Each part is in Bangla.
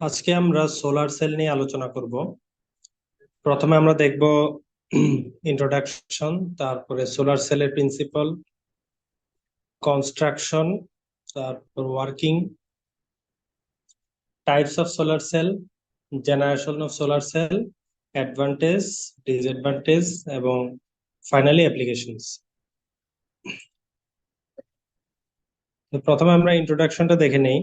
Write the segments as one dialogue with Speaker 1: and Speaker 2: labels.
Speaker 1: আজকে আমরা সোলার সেল নিয়ে আলোচনা করব। প্রথমে আমরা দেখব ইন্ট্রোডাকশন, তারপরে সোলার সেলের প্রিন্সিপাল, কনস্ট্রাকশন, তারপর working, types of solar sell, generation of solar sell, advantage, disadvantage এবং ফাইনালি অ্যাপ্লিকেশনস। প্রথমে আমরা ইন্ট্রোডাকশনটা দেখে নেই।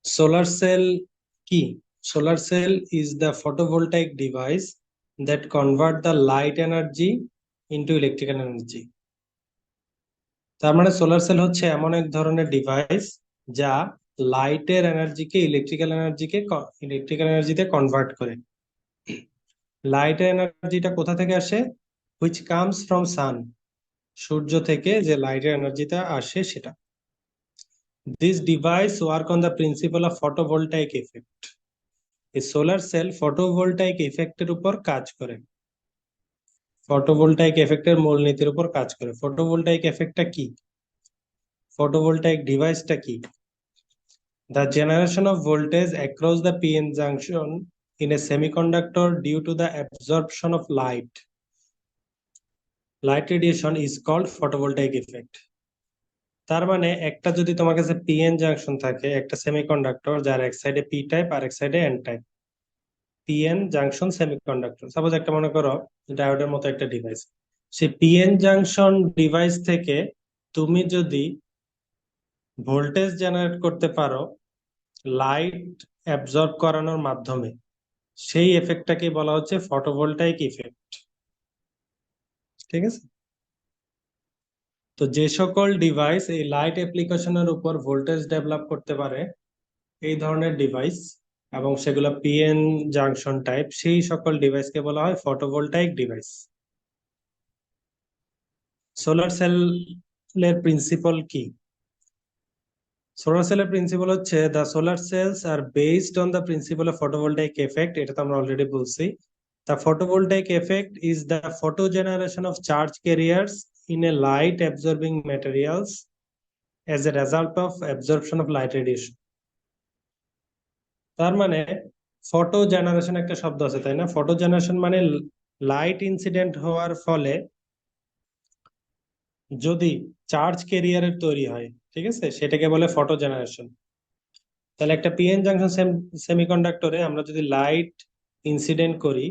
Speaker 1: সোলার সেল কি? Solar cell is the photovoltaic device that convert the light energy into electrical energy. তার মানে সোলার সেল হচ্ছে এমন এক ধরনের ডিভাইস যা লাইটের এনার্জিকে ইলেকট্রিক্যাল এনার্জিতে কনভার্ট করে। লাইটের এনার্জিটা কোথা থেকে আসে? হুইচ কামস ফ্রম সান, সূর্য থেকে যে লাইটের এনার্জিটা আসে সেটা। This device work on the principle of photovoltaic effect. এই সোলার সেল ফটোভোল্টাইক ইফেক্টের উপর কাজ করে। ফটোভোল্টাইক এফেক্টের মূলনীতির উপর কাজ করে। ফটোভোল্টাইক এফেক্টটা কি? ফটোভোল্টাইক ডিভাইসটা কি? The generation of voltage across the PN junction in a semiconductor due to the absorption of light. Light radiation is called photovoltaic effect. তার মানে একটা যদি তোমার কাছে পিএন জাংশন থাকে, একটা সেমিকন্ডাক্টর যার এক সাইডে পি টাইপ আর এক সাইডে N type, PN junction semiconductor, suppose একটা মনে করো ডায়োডের মতো একটা ডিভাইস। সেই পিএন জাংশন ডিভাইস থেকে তুমি যদি ভোল্টেজ জেনারেট করতে পারো লাইট অ্যাবজর্ব করানোর মাধ্যমে, সেই এফেক্টটাকে বলা হচ্ছে ফটোভোল্টাইক ইফেক্ট। ঠিক আছে? তো যে সকল ডিভাইস এই লাইট অ্যাপ্লিকেশনের উপর ভোল্টেজ ডেভেলপ করতে পারে, এই ধরনের ডিভাইস, এবং সেগুলো পিএন জাংশন টাইপ, সেই সকল ডিভাইসকে বলা হয় ফটোভোল্টাইক ডিভাইস। সোলার সেলের প্রিন্সিপাল কি? সোলার সেলের প্রিন্সিপাল হচ্ছে the solar cells are based on the principle of photovoltaic effect. এটা তো আমরা অলরেডি বলছি। The photovoltaic effect is the photo generation of charge carriers in a light absorbing materials as a result of absorption of light radiation. তার মানে ফটো জেনারেশন একটা শব্দ আছে, তাই না? ফটো জেনারেশন মানে লাইট ইনসিডেন্ট হওয়ার ফলে যদি চার্জ ক্যারিয়ারের তৈরি হয়, ঠিক আছে, সেটাকে বলে ফটো জেনারেশন। তাহলে একটা পিএন জাংশন সেমিকন্ডাক্টরে আমরা যদি লাইট ইনসিডেন্ট করি,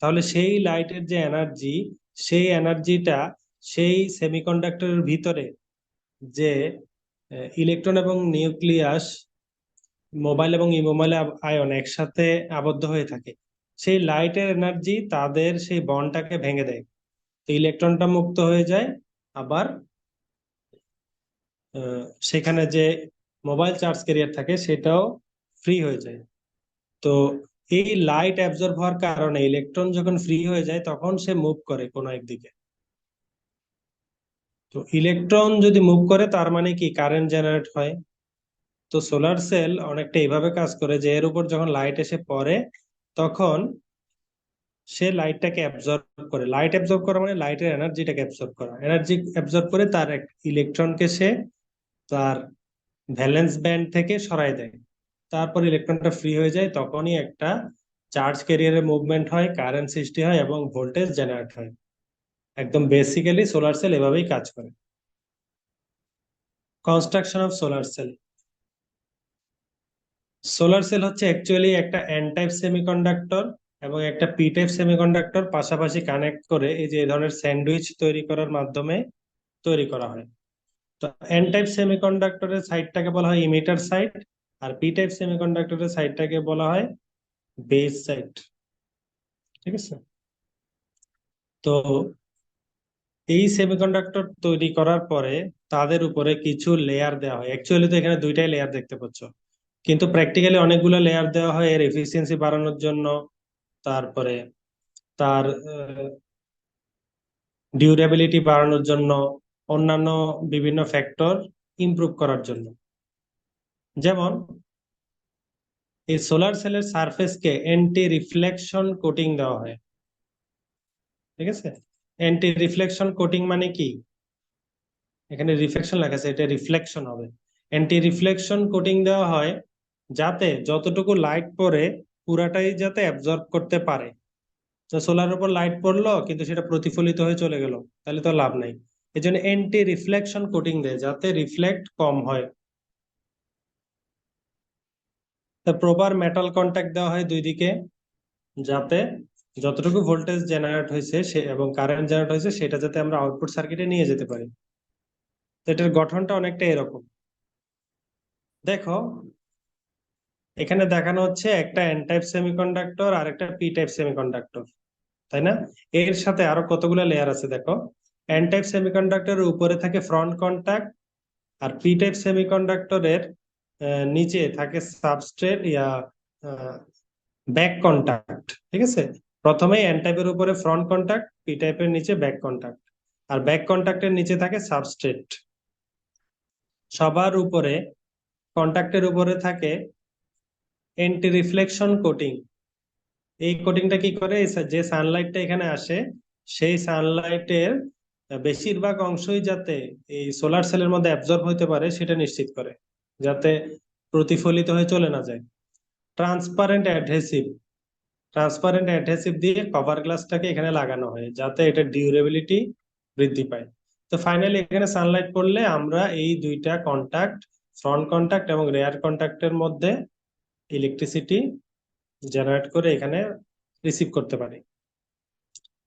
Speaker 1: তাহলে সেই লাইটের যে এনার্জি, সেই এনার্জিটা সেই সেমিকন্ডাক্টরের ভিতরে যে ইলেকট্রন এবং নিউক্লিয়াস, মোবাইল এবং ইমোবাইল আয়ন একসাথে আবদ্ধ হয়ে থাকে, সেই লাইটের এনার্জি তাদের সেই বন্ডটাকে ভেঙে দেয়। তো ইলেকট্রনটা মুক্ত হয়ে যায়, আবার সেখানে যে মোবাইল চার্জ ক্যারিয়ার থাকে সেটাও ফ্রি হয়ে যায়। তো এই লাইট অ্যাবজর্ব হওয়ার কারণে ইলেকট্রন যখন ফ্রি হয়ে যায় তখন সে মুভ করে কোনো একদিকে। তো ইলেকট্রন যদি মুভ করে তার মানে কি কারেন্ট জেনারেট হয়। তো সোলার সেল অনেকটা এইভাবে কাজ করে যে এর উপর যখন লাইট এসে পড়ে তখন সে লাইটটাকে অ্যাবজর্ব করে। লাইট অ্যাবজর্ব করা মানে লাইটের এনার্জিটাকে অ্যাবজর্ব করা। এনার্জি অ্যাবজর্ব করে তার এক ইলেকট্রনকে সে তার ভ্যালেন্স ব্যান্ড থেকে সরায় দেয়। তারপর ইলেকট্রনটা ফ্রি হয়ে যায়, তখনই একটা চার্জ ক্যারিয়ারের মুভমেন্ট হয়, কারেন্ট সৃষ্টি হয় এবং ভোল্টেজ জেনারেট হয়। একদম বেসিক্যালি সোলার সেল এভাবেই কাজ করে। Construction of solar sell. Solar cell হচ্ছে অ্যাকচুয়ালি একটা এন টাইপ সেমিকন্ডাক্টর এবং একটা পি টাইপ সেমিকন্ডাক্টর পাশাপাশি কানেক্ট করে এই যে এই ধরনের স্যান্ডউইচ তৈরি করার মাধ্যমে তৈরি করা হয়। তো এন টাইপ সেমিকন্ডাক্টরের সাইডটাকে বলা হয় ইমিটার সাইড, আর পি টাইপ সেমিকন্ডাক্টরের সাইডটাকে বলা হয় বেস সাইড। ঠিক আছে? তো এই সেমিকন্ডাক্টর তৈরি করার পরে তাদের উপরে কিছু লেয়ার দেওয়া হয়। অ্যাকচুয়ালি তো এখানে দুইটাই লেয়ার দেখতে পাচ্ছ, কিন্তু প্র্যাকটিক্যালি অনেকগুলো লেয়ার দেওয়া হয় এর এফিসিয়েন্সি বাড়ানোর জন্য, তারপরে তার ডিউরেবিলিটি বাড়ানোর জন্য, অন্যান্য বিভিন্ন ফ্যাক্টর ইমপ্রুভ করার জন্য। যেমন এই সোলার সেলের সারফেসকে অ্যান্টি রিফ্লেকশন কোটিং দেওয়া হয়। ঠিক আছে? অ্যান্টি রিফ্লেকশন কোটিং মানে কি? এখানে রিফ্লেকশন লেখা আছে, এটা রিফ্লেকশন হবে। অ্যান্টি রিফ্লেকশন কোটিং দেওয়া হয় যাতে যতটুকু লাইট পড়ে পুরাটাই যাতে অ্যাবজর্ব করতে পারে। তো সোলার উপর লাইট পড়লো কিন্তু সেটা প্রতিফলিত হয়ে চলে গেল, তাহলে তো লাভ নাই। এই জন্য এন্টি রিফ্লেকশন কোটিং দেয় যাতে রিফ্লেক্ট কম হয়। তো প্রপার মেটাল কন্ট্যাক্ট দেওয়া হয় দুই দিকে, যাতে যতটুকু ভোল্টেজ জেনারেট হয়েছে সে এবং কারেন্ট জেনারেট হয়েছে সেটা যাতে আমরা আউটপুট সার্কিটে নিয়ে যেতে পারি। তো এটার গঠনটা অনেকটা এরকম। দেখো এখানে দেখানো হচ্ছে একটা এন টাইপ সেমিকন্ডাক্টর আর একটা পি টাইপ সেমিকন্ডাক্টর, তাই না? এর সাথে আরো কতগুলো লেয়ার আছে দেখো। এন টাইপ সেমিকন্ডাক্টরের উপরে থাকে ফ্রন্ট কন্টাক্ট, আর পি টাইপ সেমিকন্ডাক্টরের নিচে থাকে সাবস্ট্রেট ইয়া ব্যাক কন্টাক্ট। ঠিক আছে, প্রথমে এন টাইপের উপরে ফ্রন্ট কন্টাক্ট, পি টাইপের নিচে ব্যাক কন্টাক্ট, আর ব্যাক কন্টাক্টের নিচে থাকে সাবস্ট্রেট। সবার উপরে কন্টাক্টের উপরে থাকে এন্টি রিফ্লেকশন কোটিং। এই কোটিংটা কি করে, যে সানলাইটটা এখানে আসে সেই সানলাইটের বেশিরভাগ অংশই যাতে এই সোলার সেলের মধ্যে অ্যাবজর্ব হতে পারে সেটা নিশ্চিত করে, যাতে প্রতিফলিত হয়ে চলে না যায়। ট্রান্সপারেন্ট অ্যাডহেসিভ, ট্রান্সপারেন্ট অ্যাডহেসিভ দিয়ে কভার গ্লাসটাকে এখানে লাগানো হয় যাতে এটা ডিউরেবিলিটি বৃদ্ধি পায়। তো ফাইনালি এখানে সানলাইট পড়লে আমরা এই দুইটা কন্টাক্ট, ফ্রন্ট কন্টাক্ট এবং রেয়ার কন্টাক্টের মধ্যে ইলেকট্রিসিটি জেনারেট করে এখানে রিসিভ করতে পারি।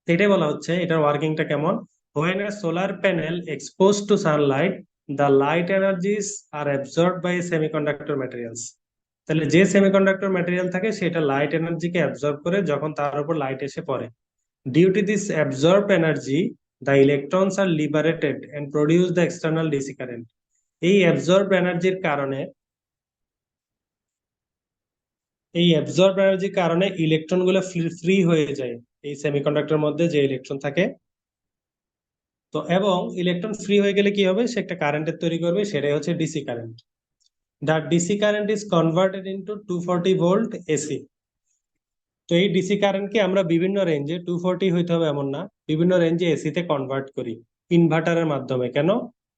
Speaker 1: এটাই বলা হচ্ছে এটার ওয়ার্কিংটা কেমন। When a solar panel exposed to sunlight, the light energies are absorbed by semiconductor materials. তাহলে যে সেমিকন্ডাক্টর ম্যাটেরিয়াল থাকে সেটা লাইট এনার্জিকে অ্যাবজর্ব করে যখন তার উপর লাইট এসে পড়ে। Due to this absorb energy, the electrons are liberated and produce the external DC current. এই অ্যাবজর্ব এনার্জির কারণে, এই অ্যাবজর্ব এনার্জির কারণে ইলেকট্রন গুলো ফ্রি হয়ে যায় এই সেমিকন্ডাক্টর মধ্যে যে ইলেকট্রন থাকে। তো এবং ইলেকট্রন ফ্রি হয়ে গেলে কি হবে, সে একটা কারেন্টের তৈরি করবে, সেটাই হচ্ছে DC current. The DC current is converted into 240 volt AC. তো এই ডিসি কারেন্টকে আমরা বিভিন্ন রেঞ্জে, 240 হইতে হবে এমন না, বিভিন্ন রেঞ্জে এসি তে কনভার্ট করি ইনভার্টারের মাধ্যমে। কেন?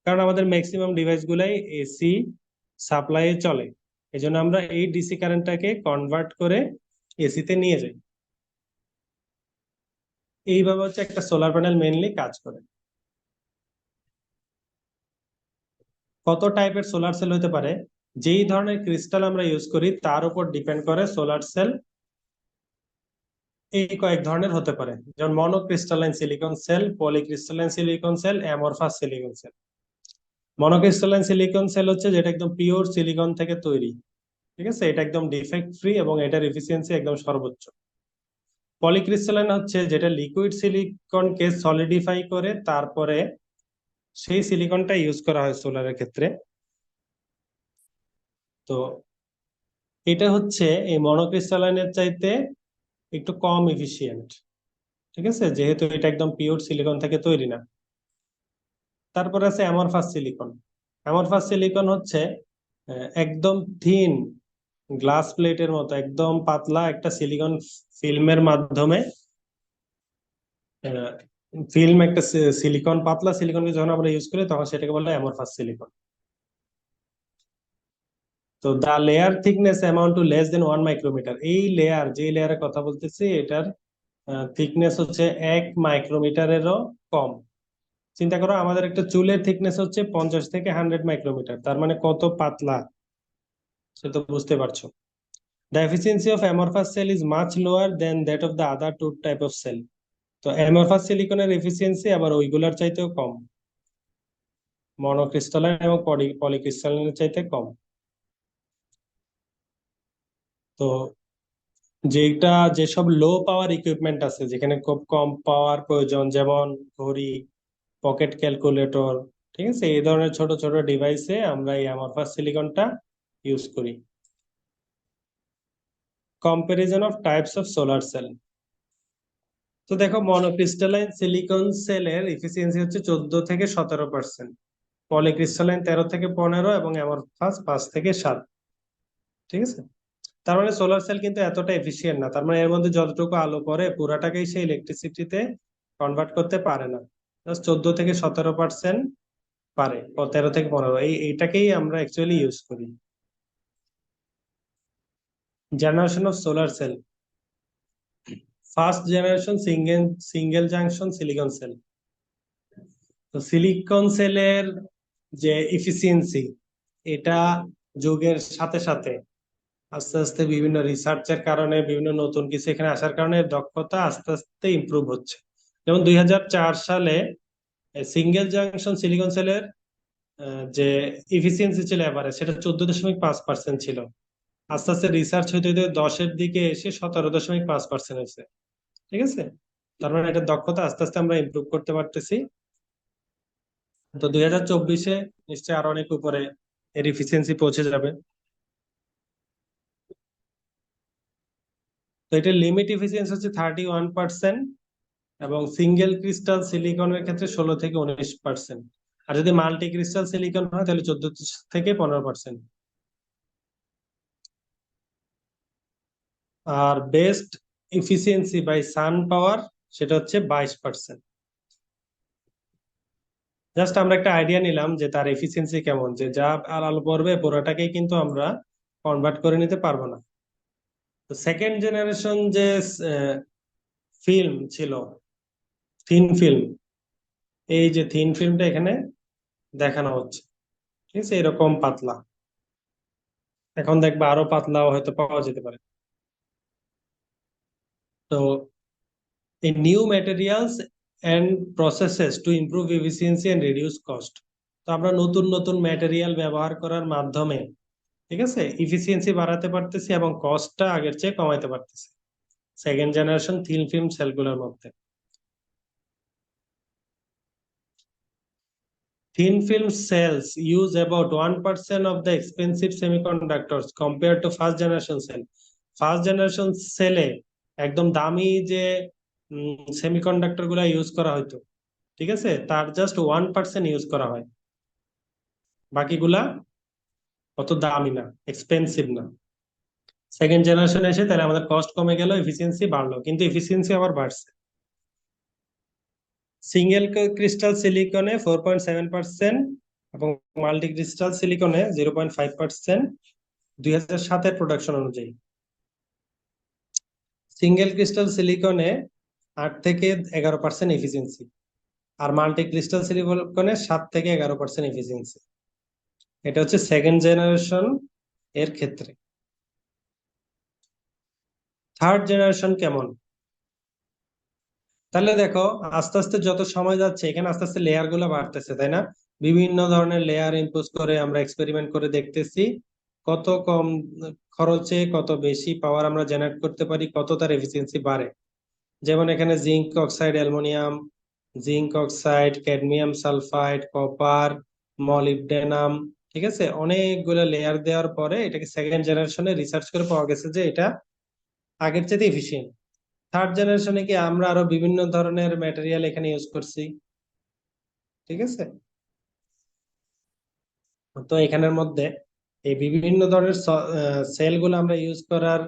Speaker 1: কারণ আমাদের ম্যাক্সিমাম ডিভাইস গুলাই এসি সাপ্লাই চলে, এই জন্য আমরা এই ডিসি কারেন্টটাকে কনভার্ট করে এসি তে নিয়ে যাই। এইভাবে হচ্ছে একটা সোলার প্যানেল মেইনলি কাজ করে। কত টাইপের সোলার সেল হতে পারে, যেই ধরনের ক্রিস্টাল আমরা ইউজ করি তার উপর ডিপেন্ড করে সোলার সেল এই কয়েক ধরনের হতে পারে। যেমন monocrystalline silicon cell, polycrystalline silicon cell, amorphous silicon cell. Monocrystalline silicon cell হচ্ছে যেটা একদম পিওর সিলিকন থেকে তৈরি, ঠিক আছে, এটা একদম ডিফেক্ট ফ্রি এবং এটার এফিসিয়েন্সি একদম সর্বোচ্চ। পলিক্রিস্টালাইন হচ্ছে যেটা লিকুইড সিলিকনকে সলিডিফাই করে তারপরে সেই সিলিকনটা ইউজ করা হয় সোলারের ক্ষেত্রে। তো এটা হচ্ছে এই মনোক্রিস্টালাইনের চাইতে একটু কম এফিশিয়েন্ট, ঠিক আছে, যেহেতু এটা একদম পিওর সিলিকন থেকে তৈরি না। তারপর আছে অ্যামরফাস সিলিকন। অ্যামরফাস সিলিকন হচ্ছে একদম থিন গ্লাস প্লেটের মতো একদম পাতলা একটা সিলিকন ফিল্মের মাধ্যমে, ফিল্ম একটা সিলিকন, পাতলা সিলিকনকে যখন আমরা ইউজ করি তখন সেটাকে বলে অ্যামরফাস সিলিকন। তো the layer thickness amount to less than 1 micrometre. এই লেয়ার, যে লেয়ারের কথা বলতেছি এটার থিকনেস হচ্ছে 1 মাইক্রোমিটারেরও কম। চিন্তা করো আমাদের একটা চুলের থিকনেস হচ্ছে 50 থেকে 100 মাইক্রোমিটার, তার মানে কত পাতলা, সে তো বুঝতে পারছো। The efficiency of amorphous cell is much lower than that of the other two type of cell. তো amorphous সিলিকনের এফিসিয়েন্সি আবার ওইগুলার চাইতেও কম, মনোক্রিস্টালাইন এবং পলিক্রিস্টালাইনের চাইতে কম। তো যেটা, যেসব লো পাওয়ার ইকুইপমেন্ট আছে যেখানে খুব কম পাওয়ার প্রয়োজন, যেমন ঘড়ি, পকেট ক্যালকুলেটর, ঠিক আছে, এই ধরনের ছোট ছোট ডিভাইসে আমরা এই অ্যামরফাস সিলিকনটা ইউজ করি। Comparison of types of solar sell. তো দেখো মনোক্রিস্টালাইন সিলিকন সেলের এফিসিয়েন্সি হচ্ছে 14 থেকে 17%, পলিক্রিস্টালাইন 13 থেকে 15 এবং অ্যামরফাস 5 থেকে 7। ঠিক আছে, তার মানে সোলার সেল কিন্তু এতটা এফিসিয়েন্ট না, তার মানে এর মধ্যে যতটুকু আলো পড়ে পুরাটাকেই সে ইলেকট্রিসিটিতে কনভার্ট করতে পারে না, জাস্ট 14 থেকে 17% পারে, ও 13 থেকে 15, এইটাকেই আমরা অ্যাকচুয়ালি ইউজ করি। Generation of solar cell, first generation single junction silicon cell. তো সিলিকন সেলের যে ইফিসিয়েন্সি, এটা যুগের সাথে সাথে আস্তে আস্তে বিভিন্ন রিসার্চের কারণে, বিভিন্ন নতুন কিছু এখানে আসার কারণে দক্ষতা আস্তে আস্তে ইমপ্রুভ হচ্ছে। যেমন 2004 সালে সিঙ্গেল জাংশন সিলিকন সেলের যে ইফিসিয়েন্সি ছিল এভারেজ, সেটা 14.5% ছিল। আস্তে আস্তে রিসার্চ হইতে হইতে 10-এর দিকে এসে 17.5% হয়েছে। ঠিক আছে, তার মানে এটা দক্ষতা আস্তে আস্তে আমরা ইমপ্রুভ করতে পারতেছি। তো 2024-এ নিশ্চয়ই আরো অনেক উপরে এর ইফিসিয়েন্সি পৌঁছে যাবে। তো এটা লিমিট ইফিসিয়েন্সি হচ্ছে 31%, এবং সিঙ্গেল ক্রিস্টাল সিলিকনের ক্ষেত্রে 16 থেকে 19%। আর যদি মাল্টি ক্রিস্টাল সিলিকন হয় তাহলে 14 থেকে 15%। আর বেস্ট ইফিসিয়েন্সি বাই সান পাওয়ার, সেটা হচ্ছে 22%। জাস্ট আমরা একটা আইডিয়া নিলাম যে তার এফিসিয়েন্সি কেমন, যে যা আর আলো পড়বে পুরোটাকেই কিন্তু আমরা কনভার্ট করে নিতে পারবো না। তো সেকেন্ড জেনারেশন যে ফিল্ম ছিল, থিন ফিল্ম, এই যে থিন ফিল্মটা এখানে দেখানো হচ্ছে, ঠিক আছে, এরকম পাতলা। এখন দেখবা আরো পাতলাও হয়তো পাওয়া যেতে পারে। তো এই new materials and processes to improve efficiency and reduce cost. তো আমরা নতুন নতুন ম্যাটেরিয়াল ব্যবহার করার মাধ্যমে, ঠিক আছে, ইফিসিয়েন্সি বাড়াতে পারতেছি এবং কস্টটা আগের চেয়ে কমাইতে পারতেছি সেকেন্ড জেনারেশন থিন ফিল্ম সেলগুলোর মধ্যে। Thin film cells use about 1% of the expensive semiconductors compared to first generation cell. First generation সেলে একদম দামি যে সেমিকন্ডাক্টর গুলা ইউজ করা হয়তো, ঠিক আছে, তার জাস্ট 1% ইউজ করা হয়, বাকিগুলা অত দামি না, এক্সপেন্সিভ না। সেকেন্ড জেনারেশন এসে তাহলে আমাদের কস্ট কমে গেল, এফিসিয়েন্সি বাড়লো, কিন্তু এফিসিয়েন্সি আবার বাড়ছে। সিঙ্গেল ক্রিস্টাল সিলিকনে 4.7% এবং মাল্টি ক্রিস্টাল সিলিকনে 0.5%, 2007-এর প্রোডাকশন অনুযায়ী। সিঙ্গেল ক্রিস্টাল সিলিকনে 8 থেকে 11% এফিসিয়েন্সি, আর মাল্টি ক্রিস্টাল সিলিকনে 7 থেকে 11% এফিসিয়েন্সি। এটা হচ্ছে সেকেন্ড জেনারেশন এর ক্ষেত্রে। থার্ড জেনারেশন কেমন? তাহলে দেখো, আস্তে আস্তে যত সময় যাচ্ছে এখানে আস্তে আস্তে লেয়ার গুলো বাড়তেছে, তাই না? বিভিন্ন ধরনের লেয়ার ইম্পোজ করে আমরা এক্সপেরিমেন্ট করে দেখতেছি কত কম খরচে কত বেশি পাওয়ার আমরা জেনারেট করতে পারি, কত তার এফিসিয়েন্সি বাড়ে। যেমন এখানে zinc oxide, aluminium, zinc oxide, cadmium sulphide, copper, molybdenum, ঠিক আছে, অনেকগুলো লেয়ার দেওয়ার পরে এটাকে সেকেন্ড জেনারেশনে রিসার্চ করে পাওয়া গেছে যে এটা আগের চেয়ে এফিসিয়েন্ট। থার্ড জেনারেশনে কি আমরা আরো বিভিন্ন ধরনের ম্যাটেরিয়াল এখানে ইউজ করছি, ঠিক আছে। তো এখানের মধ্যে এই বিভিন্ন ধরনের সেল গুলো আমরা ইউজ করার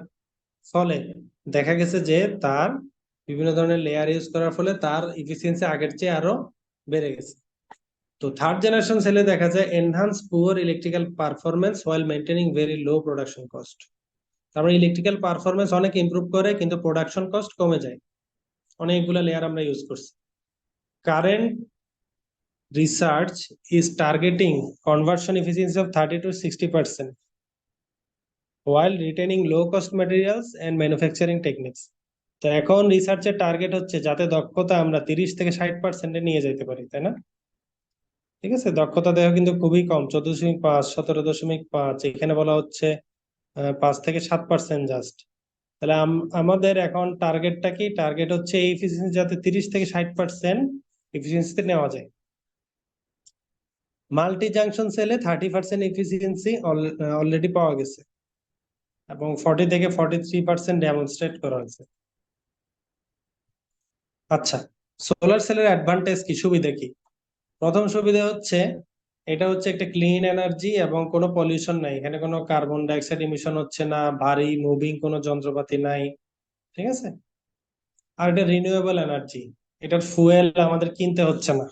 Speaker 1: ফলে দেখা গেছে যে তার বিভিন্ন ধরনের লেয়ার ইউজ করার ফলে তার ইফিসিয়েন্সি আগের চেয়ে আরো বেড়ে গেছে। তো থার্ড জেনারেশন সেলে দেখা যায় enhance poor electrical performance while maintaining very low production cost. তারপরে ইলেকট্রিক্যাল পারফরমেন্স অনেক ইমপ্রুভ করে কিন্তু প্রোডাকশন কস্ট কমে যায়, অনেকগুলো লেয়ার আমরা ইউজ করছি। Current research is targeting conversion efficiency of 30 to 60% while retaining low cost materials and manufacturing techniques. তো এখন রিসার্চের টার্গেট হচ্ছে যাতে দক্ষতা আমরা 30 থেকে 60%-এ নিয়ে যেতে পারি, তাই না? ঠিক আছে, দক্ষতা দেখো কিন্তু খুবই কম, 14.5, 17.5, এখানে বলা হচ্ছে 5 থেকে 7% জাস্ট। তাহলে আমাদের এখন টার্গেটটা কি? টার্গেট হচ্ছে এই এফিসিয়েন্সি যাতে 30 থেকে 60% এফিসিয়েন্সিতে নেওয়া যায়। মাল্টি জাংশন সেলে 30% এফিসিয়েন্সি অলরেডি পাওয়া গেছে এবং 40 থেকে 43% ডেমনস্ট্রেট করা হয়েছে। আচ্ছা, সোলার সেলের অ্যাডভান্টেজ কি, সুবিধা কি? প্রথম সুবিধা হচ্ছে এটা হচ্ছে একটা ক্লিন এনার্জি এবং কোনো পলিউশন নাই, এখানে কোনো কার্বন ডাইঅক্সাইড ইমিশন হচ্ছে না, ভারী মুভিং কোনো যন্ত্রপাতি নাই, ঠিক আছে। আর এটা রিনিউয়েবল এনার্জি, এটার ফুয়েল আমাদের কিনতে হচ্ছে না।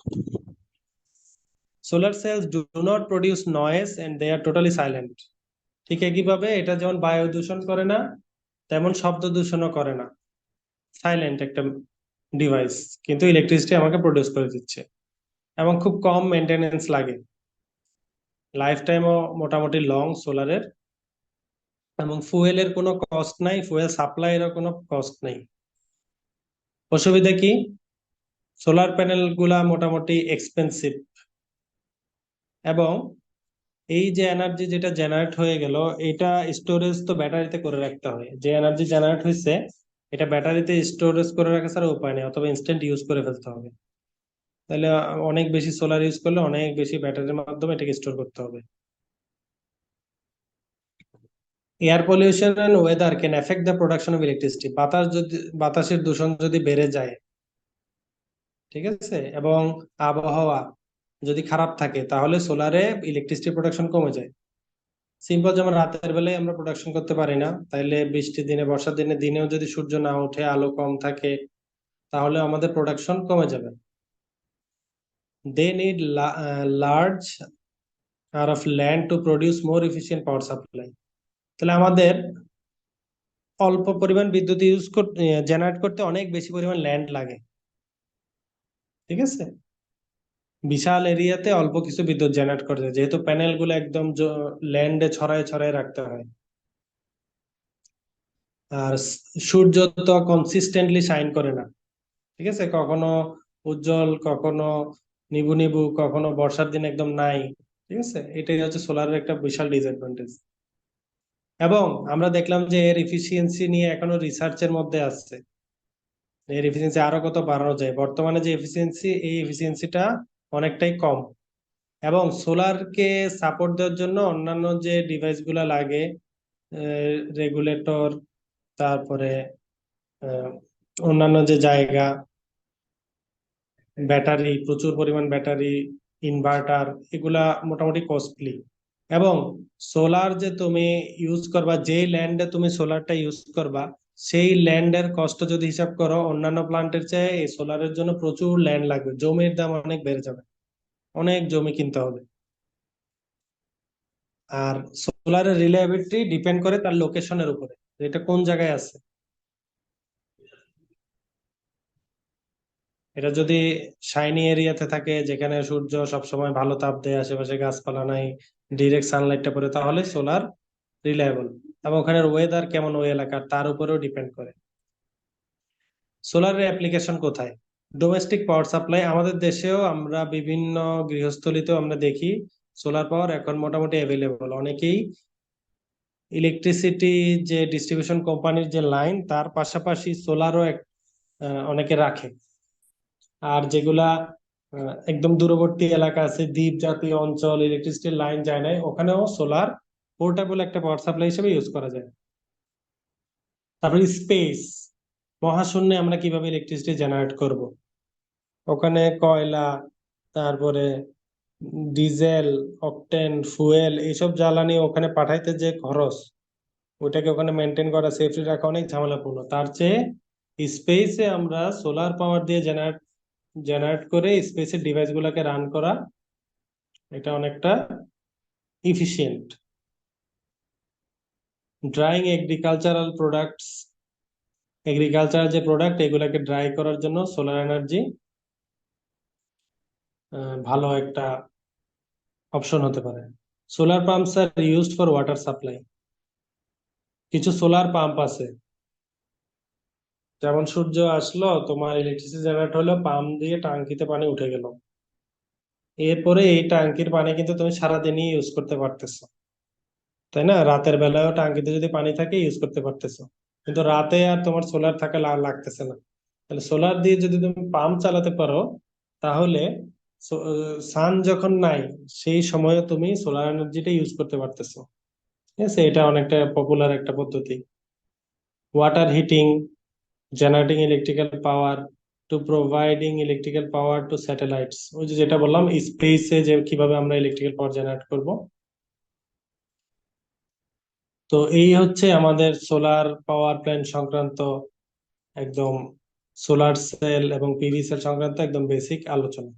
Speaker 1: Solar cells do not produce noise and they are totally silent. ঠিক একইভাবে এটা যেমন বায়ু দূষণ করে না, তেমন শব্দ দূষণও করে না, সাইলেন্ট একটা ডিভাইস, কিন্তু ইলেকট্রিসিটি আমাকে প্রডিউস করে দিচ্ছে এবং খুব কম মেনটেনেন্স লাগে। লাইফ টাইমও মোটামুটি লং সোলারের, এবং ফুয়েলের কোনো কস্ট নাই, ফুয়েল সাপ্লাইয়েরও কোনো কস্ট নেই। অসুবিধা কি? সোলার প্যানেল গুলা মোটামুটি এক্সপেন্সিভ, এবং এই যে এনার্জি যেটা জেনারেট হয়ে গেল, এটা স্টোরেজ তো ব্যাটারিতে করে রাখতে হয়। যে এনার্জি জেনারেট হয়েছে এটা ব্যাটারিতে স্টোরেজ করে রাখা ছাড়া উপায় নেই, অথবা ইনস্ট্যান্ট ইউজ করে ফেলতে হবে। তাহলে অনেক বেশি সোলার ইউজ করলে অনেক বেশি ব্যাটারির মাধ্যমে এটাকে স্টোর করতে হবে। Air pollution and weather can affect the production of electricity. বাতাসের দূষণ যদি বেড়ে যায়, ঠিক আছে, এবং আবহাওয়া যদি খারাপ থাকে, তাহলে সোলারে ইলেকট্রিসিটি প্রোডাকশন কমে যায়। সিম্পল, যেমন রাতের বেলায় আমরা প্রোডাকশন করতে পারি না, তাইলে বৃষ্টির দিনে, বর্ষার দিনে, দিনেও যদি সূর্য না ওঠে, আলো কম থাকে, তাহলে আমাদের প্রোডাকশন কমে যাবে। They need large are of land to produce more efficient power supply. তাহলে আমাদের অল্প পরিমাণ বিদ্যুৎ জেনারেট করতে অনেক বেশি পরিমাণ ল্যান্ড লাগে, ঠিক আছে। বিশাল এরিয়াতে অল্প কিছু বিদ্যুৎ জেনারেট করতে, যেহেতু প্যানেল গুলো একদম ল্যান্ডে ছড়ায় ছড়ায় রাখতে হয়। আর সূর্য তো কনসিস্টেন্টলি শাইন করে না, ঠিক আছে, কখনো উজ্জ্বল, কখনো নিবু নিবু, কখনো বর্ষার দিন একদম নাই, ঠিক আছে। এটাই হচ্ছে সোলারের একটা বিশাল ডিসঅ্যাডভান্টেজ। এবং আমরা দেখলাম যে এর এফিসিয়েন্সি নিয়ে এখনো রিসার্চের মধ্যে আছে, এর এফিসিয়েন্সি আরো কত বাড়ানো যায়। বর্তমানে যে এফিসিয়েন্সি, এই এফিসিয়েন্সিটা অনেকটাই কম। এবং সোলারকে সাপোর্ট দেওয়ার জন্য অন্যান্য যে ডিভাইস গুলা লাগে, রেগুলেটর, তারপরে আহ, অন্যান্য যে জায়গা, ব্যাটারি, প্রচুর পরিমাণ ব্যাটারি, ইনভার্টার, এগুলা মোটামুটি কস্টলি। এবং সোলার যে তুমি ইউজ করবা, যে ল্যান্ডে তুমি সোলারটা ইউজ করবা, সেই ল্যান্ডের কষ্ট যদি হিসাব করো, অন্যান্য প্লান্টের চেয়ে এই সোলারের জন্য প্রচুর ল্যান্ড লাগবে, জমির দাম অনেক বেড়ে যাবে, অনেক জমি কিনতে হবে। আর সোলারের রিলায়েবিলিটি ডিপেন্ড করে তার লোকেশনের উপরে, যে এটা কোন জায়গায় আছে। এটা যদি শাইনি এরিয়াতে থাকে, যেখানে সূর্য সবসময় ভালো তাপ দেয়, আশেপাশে গাছপালা নাই, ডিরেক্ট সানলাইটটা পড়ে, তাহলে সোলার রিলায়েবল। এবং ওখানের ওয়েদার কেমন ওই এলাকার, তার উপরেও ডিপেন্ড করে। সোলারের অ্যাপ্লিকেশন কোথায়? ডোমেস্টিক পাওয়ার সাপ্লাই, আমাদের দেশেও আমরা বিভিন্ন গৃহস্থলিতেও আমরা দেখি সোলার পাওয়ার এখন মোটামুটি অ্যাভেলেবল। অনেকেই ইলেকট্রিসিটি যে ডিস্ট্রিবিউশন কোম্পানির যে লাইন, তার পাশাপাশি সোলারও অনেকে রাখে। আর যেগুলা একদম দূরবর্তী এলাকা আছে, দ্বীপ জাতীয় অঞ্চল, ইলেকট্রিসিটির লাইন যায় নাই, ওখানেও সোলার পোর্টেবল একটা পাওয়ার সাপ্লাই হিসেবে ইউজ করা যায়। তারপরে স্পেস, মহাশূন্যে আমরা কিভাবে ইলেকট্রিসিটি জেনারেট করব? ওখানে কয়লা, তারপরে ডিজেল, অকটেন, ফুয়েল, এইসব জ্বালানি ওখানে পাঠাইতে যে খরচ, ওটাকে ওখানে মেনটেন করা, সেফলি রাখা অনেক ঝামেলাপূর্ণ। তার চেয়ে স্পেসে আমরা সোলার পাওয়ার দিয়ে জেনারেট জেনারেট করে স্পেসের ডিভাইস গুলাকে রান করা, এটা অনেকটা efficient. Drawing agricultural products, agricultural যে প্রোডাক্ট, এগুলাকে ড্রাই করার জন্য সোলার এনার্জি ভালো একটা অপশন হতে পারে। Solar pumps are used for water supply. কিছু সোলার পাম্প আছে, যেমন সূর্য আসলো, তোমার ইলেকট্রিসিটি জেনারেট হলো, পাম্প দিয়ে টাঙ্কিতে পানি উঠে গেল, এরপরে এই টাঙ্কির পানি কিন্তু তুমি সারাদিনই ইউজ করতে পারতেছো, তাই না? রাতের বেলায়ও টাঙ্কিতে যদি পানি থাকে ইউজ করতে পারতেছো, কিন্তু রাতে আর তোমার সোলার থাকা লাগতেছে না। তাহলে সোলার দিয়ে যদি তুমি পাম্প চালাতে পারো, তাহলে সান যখন নাই, সেই সময়ে তুমি সোলার এনার্জিটা ইউজ করতে পারতেছো, ঠিক আছে। এটা অনেকটা পপুলার একটা পদ্ধতি। Water heating, generating electrical power to providing electrical power to satellites, ওই যে যেটা বললাম স্পেসে যে কিভাবে আমরা ইলেকট্রিক্যাল পাওয়ার জেনারেট করব। তো এই হচ্ছে আমাদের সোলার পাওয়ার প্ল্যান্ট সংক্রান্ত একদম, সোলার সেল এবং পিভি সেল সংক্রান্ত একদম বেসিক আলোচনা।